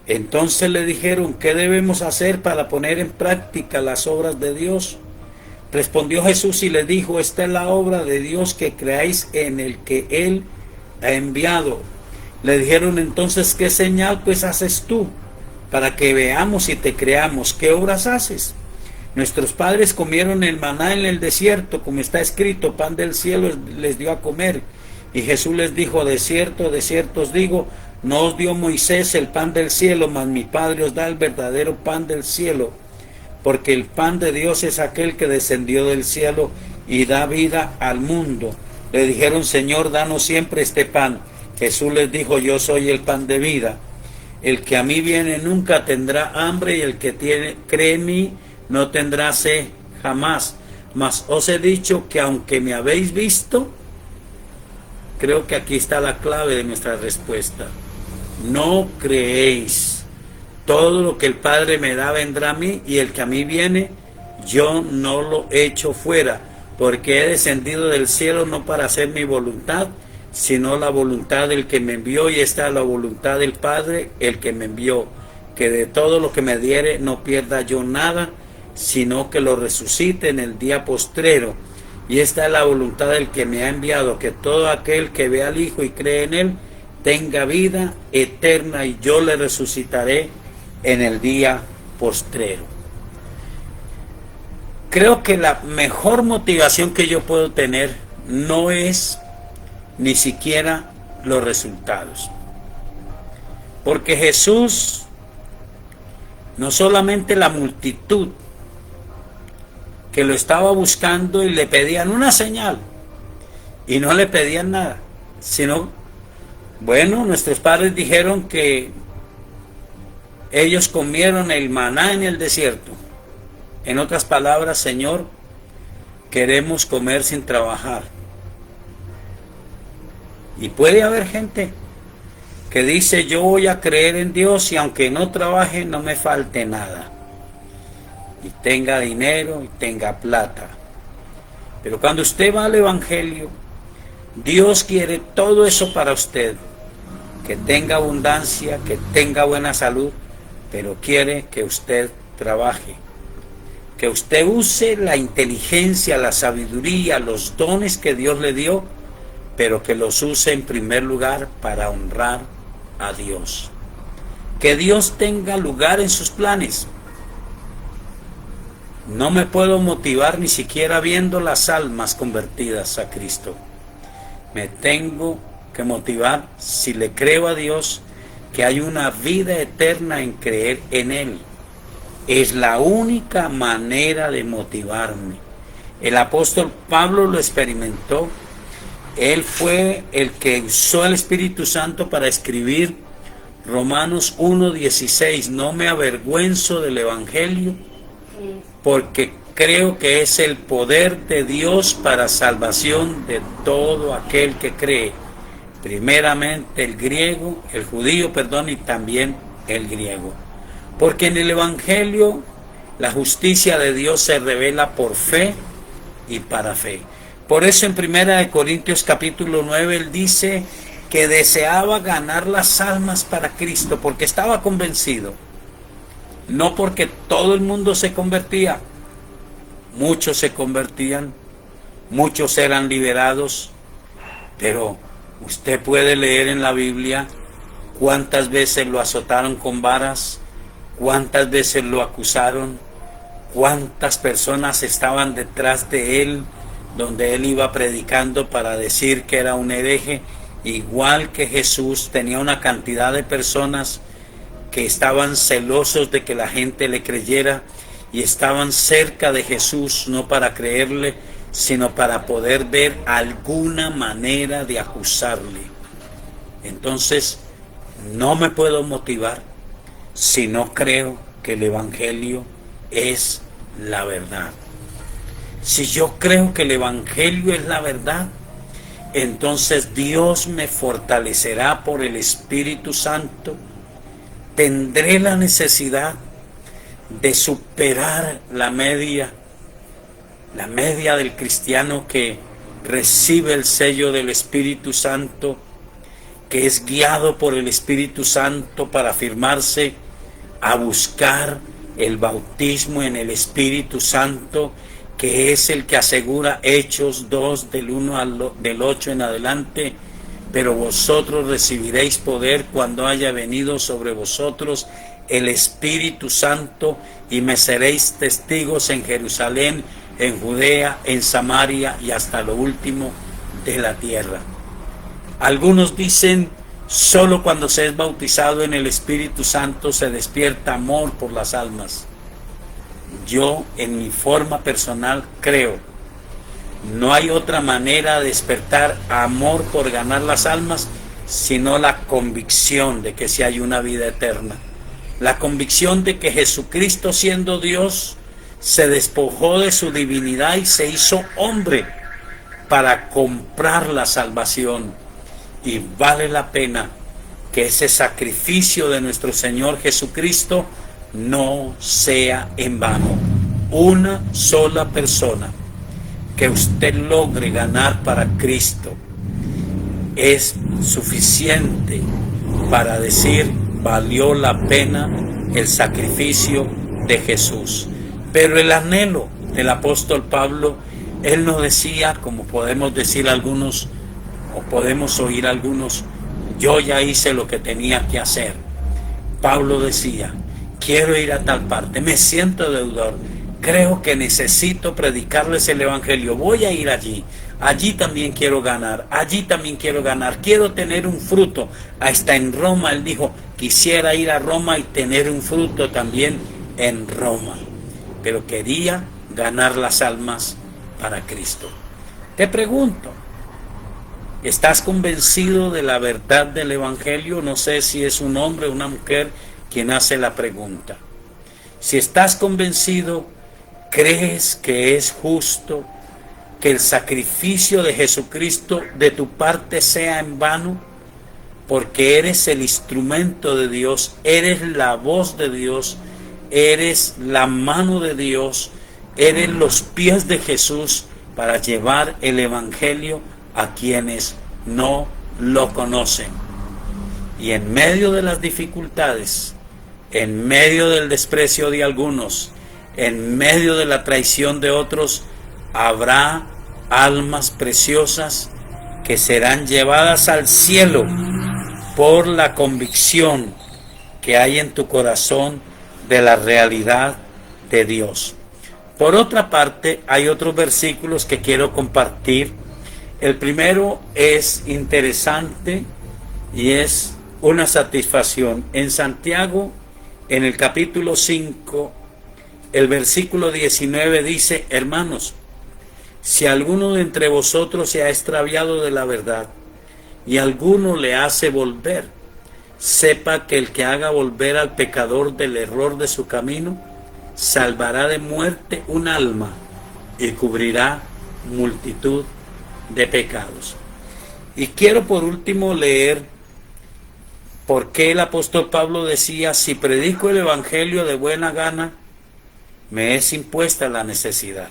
Entonces le dijeron, ¿qué debemos hacer para poner en práctica las obras de Dios? Respondió Jesús y les dijo, esta es la obra de Dios, que creáis en el que Él ha enviado. Le dijeron entonces, ¿qué señal pues haces tú, para que veamos y te creamos? ¿Qué obras haces? Nuestros padres comieron el maná en el desierto, como está escrito, pan del cielo les dio a comer. Y Jesús les dijo, de cierto os digo, no os dio Moisés el pan del cielo, mas mi Padre os da el verdadero pan del cielo, porque el pan de Dios es aquel que descendió del cielo y da vida al mundo. Le dijeron, Señor, danos siempre este pan. Jesús les dijo, yo soy el pan de vida. El que a mí viene nunca tendrá hambre, y el que cree en mí no tendrá sed jamás. Mas os he dicho que aunque me habéis visto, creo que aquí está la clave de nuestra respuesta, no creéis. Todo lo que el Padre me da vendrá a mí, y el que a mí viene, yo no lo echo fuera, porque he descendido del cielo no para hacer mi voluntad, sino la voluntad del que me envió, y esta es la voluntad del Padre, el que me envió, que de todo lo que me diere no pierda yo nada, sino que lo resucite en el día postrero. Y esta es la voluntad del que me ha enviado, que todo aquel que ve al Hijo y cree en Él, tenga vida eterna, y yo le resucitaré en el día postrero. Creo que la mejor motivación que yo puedo tener no es ni siquiera los resultados. Porque Jesús, no solamente la multitud que lo estaba buscando y le pedían una señal, y no le pedían nada, sino, bueno, nuestros padres dijeron que ellos comieron el maná en el desierto. En otras palabras, Señor, queremos comer sin trabajar. Y puede haber gente que dice, yo voy a creer en Dios y aunque no trabaje no me falte nada. Y tenga dinero y tenga plata. Pero cuando usted va al Evangelio, Dios quiere todo eso para usted. Que tenga abundancia, que tenga buena salud, pero quiere que usted trabaje. Que usted use la inteligencia, la sabiduría, los dones que Dios le dio, pero que los use en primer lugar para honrar a Dios. Que Dios tenga lugar en sus planes. No me puedo motivar ni siquiera viendo las almas convertidas a Cristo. Me tengo que motivar si le creo a Dios que hay una vida eterna en creer en Él. Es la única manera de motivarme. El apóstol Pablo lo experimentó. Él fue el que usó el Espíritu Santo para escribir Romanos 1:16. No me avergüenzo del Evangelio, porque creo que es el poder de Dios para salvación de todo aquel que cree. Primeramente el griego, el judío, y también el griego. Porque en el Evangelio la justicia de Dios se revela por fe y para fe. Por eso en 1 Corintios capítulo 9 él dice que deseaba ganar las almas para Cristo, porque estaba convencido. No porque todo el mundo se convertía. Muchos se convertían, muchos eran liberados, pero usted puede leer en la Biblia cuántas veces lo azotaron con varas, cuántas veces lo acusaron, cuántas personas estaban detrás de él, donde él iba predicando para decir que era un hereje. Igual que Jesús, tenía una cantidad de personas que estaban celosos de que la gente le creyera y estaban cerca de Jesús, no para creerle, sino para poder ver alguna manera de acusarle. Entonces, no me puedo motivar si no creo que el Evangelio es la verdad. Si yo creo que el Evangelio es la verdad, entonces Dios me fortalecerá por el Espíritu Santo. Tendré la necesidad de superar la media del cristiano que recibe el sello del Espíritu Santo, que es guiado por el Espíritu Santo para afirmarse a buscar el bautismo en el Espíritu Santo, que es el que asegura Hechos 2 del 8 en adelante. Pero vosotros recibiréis poder cuando haya venido sobre vosotros el Espíritu Santo, y me seréis testigos en Jerusalén, en Judea, en Samaria y hasta lo último de la tierra. Algunos dicen, solo cuando se es bautizado en el Espíritu Santo se despierta amor por las almas. Yo, en mi forma personal, creo, no hay otra manera de despertar amor por ganar las almas, sino la convicción de que sí hay una vida eterna. La convicción de que Jesucristo, siendo Dios, se despojó de su divinidad y se hizo hombre para comprar la salvación. Y vale la pena que ese sacrificio de nuestro Señor Jesucristo no sea en vano. Una sola persona que usted logre ganar para Cristo es suficiente para decir, valió la pena el sacrificio de Jesús. Pero el anhelo del apóstol Pablo, él no decía, como podemos decir algunos, o podemos oír algunos, yo ya hice lo que tenía que hacer. Pablo decía, quiero ir a tal parte, me siento deudor, creo que necesito predicarles el Evangelio, voy a ir allí, allí también quiero ganar, allí también quiero ganar, quiero tener un fruto. Hasta en Roma él dijo, quisiera ir a Roma y tener un fruto también en Roma, pero quería ganar las almas para Cristo. Te pregunto, ¿estás convencido de la verdad del Evangelio? No sé si es un hombre o una mujer quien hace la pregunta. Si estás convencido, ¿crees que es justo que el sacrificio de Jesucristo de tu parte sea en vano, porque eres el instrumento de Dios, eres la voz de Dios, eres la mano de Dios, eres los pies de Jesús para llevar el Evangelio a quienes no lo conocen. Y en medio de las dificultades, en medio del desprecio de algunos, en medio de la traición de otros, habrá almas preciosas que serán llevadas al cielo por la convicción que hay en tu corazón de la realidad de Dios. Por otra parte, hay otros versículos que quiero compartir. El primero es interesante y es una satisfacción. En Santiago, en el capítulo 5, el versículo 19 dice: hermanos, si alguno de entre vosotros se ha extraviado de la verdad y alguno le hace volver, sepa que el que haga volver al pecador del error de su camino, salvará de muerte un alma y cubrirá multitud de pecados. Y quiero por último leer por qué el apóstol Pablo decía: si predico el evangelio de buena gana, me es impuesta la necesidad,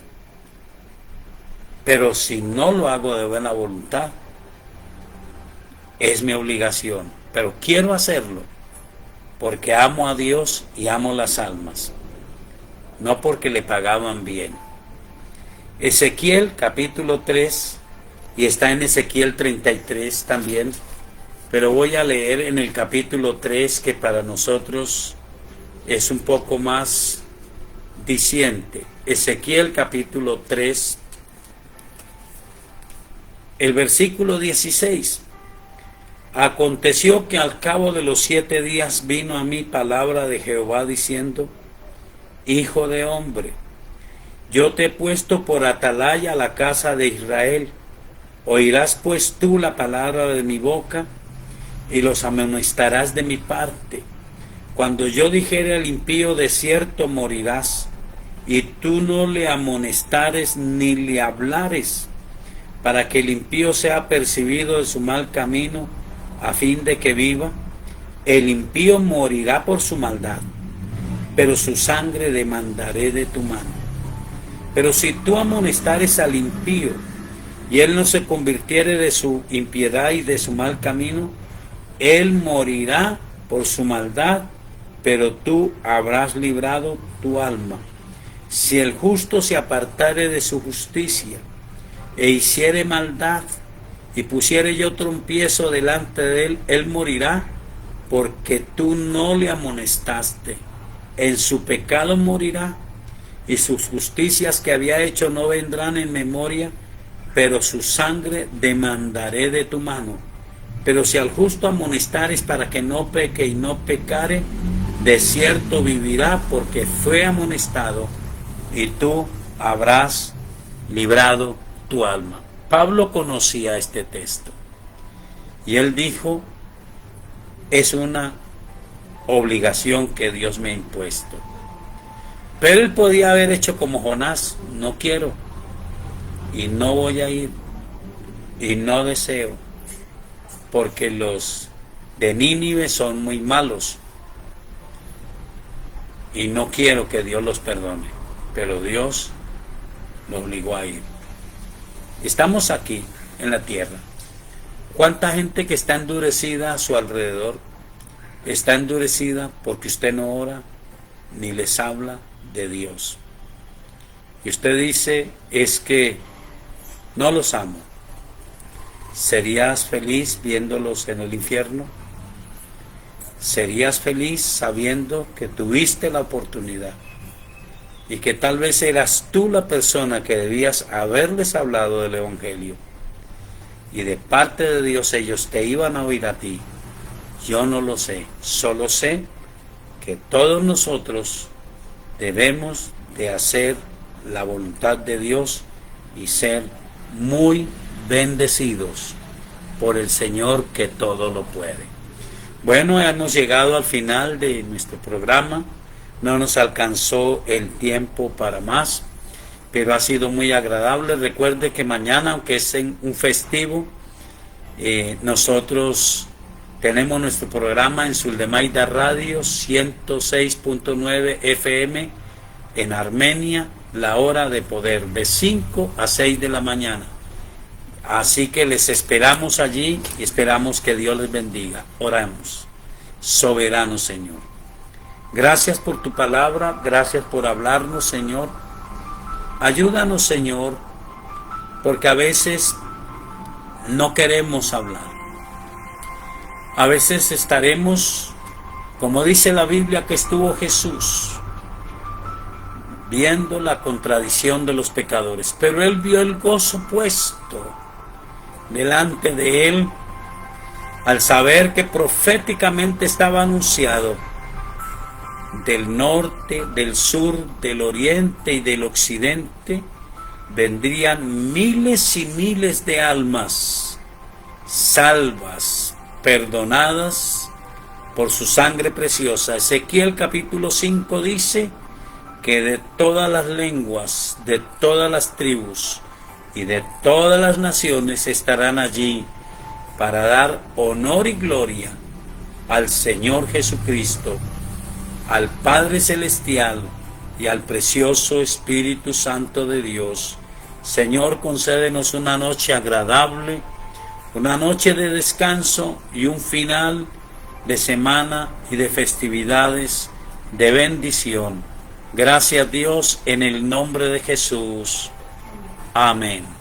pero si no lo hago de buena voluntad, es mi obligación, pero quiero hacerlo porque amo a Dios y amo las almas, no porque le pagaban bien. Ezequiel capítulo 3, y está en Ezequiel 33 también, pero voy a leer en el capítulo 3, que para nosotros es un poco más diciente. Ezequiel capítulo 3, el versículo 16. Aconteció que al cabo de los 7 días vino a mí palabra de Jehová diciendo: Hijo de hombre, yo te he puesto por atalaya a la casa de Israel. Oirás pues tú la palabra de mi boca y los amonestarás de mi parte. Cuando yo dijere al impío, de cierto morirás, y tú no le amonestares ni le hablares, para que el impío sea percibido de su mal camino, a fin de que viva, el impío morirá por su maldad, pero su sangre demandaré de tu mano. Pero si tú amonestares al impío, y él no se convirtiere de su impiedad y de su mal camino, él morirá por su maldad, pero tú habrás librado tu alma. Si el justo se apartare de su justicia, e hiciere maldad, y pusiere yo trompiezo delante de él, él morirá, porque tú no le amonestaste. En su pecado morirá, y sus justicias que había hecho no vendrán en memoria, pero su sangre demandaré de tu mano. Pero si al justo amonestares para que no peque y no pecare, de cierto vivirá, porque fue amonestado, y tú habrás librado tu alma. Pablo conocía este texto y él dijo: es una obligación que Dios me ha impuesto. Pero él podía haber hecho como Jonás: no quiero y no voy a ir y no deseo, porque los de Nínive son muy malos y no quiero que Dios los perdone. Pero Dios lo obligó a ir. Estamos aquí en la tierra. ¿Cuánta gente que está endurecida a su alrededor está endurecida porque usted no ora ni les habla de Dios? Y usted dice: es que no los amo. ¿Serías feliz viéndolos en el infierno? ¿Serías feliz sabiendo que tuviste la oportunidad y que tal vez eras tú la persona que debías haberles hablado del Evangelio, y de parte de Dios ellos te iban a oír a ti? Yo no lo sé, solo sé que todos nosotros debemos de hacer la voluntad de Dios y ser muy bendecidos por el Señor, que todo lo puede. Bueno, hemos llegado al final de nuestro programa. No nos alcanzó el tiempo para más. pero ha sido muy agradable. Recuerde que mañana, aunque es en un festivo, nosotros tenemos nuestro programa en Suldemaida Radio 106.9 FM en Armenia, la hora de poder, de 5 a 6 de la mañana. Así que les esperamos allí y esperamos que Dios les bendiga. Oramos. Soberano Señor, gracias por tu palabra, gracias por hablarnos, Señor. Ayúdanos, Señor, porque a veces no queremos hablar. A veces estaremos, como dice la Biblia, que estuvo Jesús viendo la contradicción de los pecadores, pero Él vio el gozo puesto delante de Él al saber que proféticamente estaba anunciado del norte, del sur, del oriente y del occidente vendrían miles y miles de almas salvas, perdonadas por su sangre preciosa. Ezequiel capítulo 5 dice que de todas las lenguas, de todas las tribus y de todas las naciones estarán allí para dar honor y gloria al Señor Jesucristo, al Padre Celestial y al precioso Espíritu Santo de Dios. Señor, concédenos una noche agradable, una noche de descanso y un final de semana y de festividades de bendición. Gracias, Dios, en el nombre de Jesús. Amén.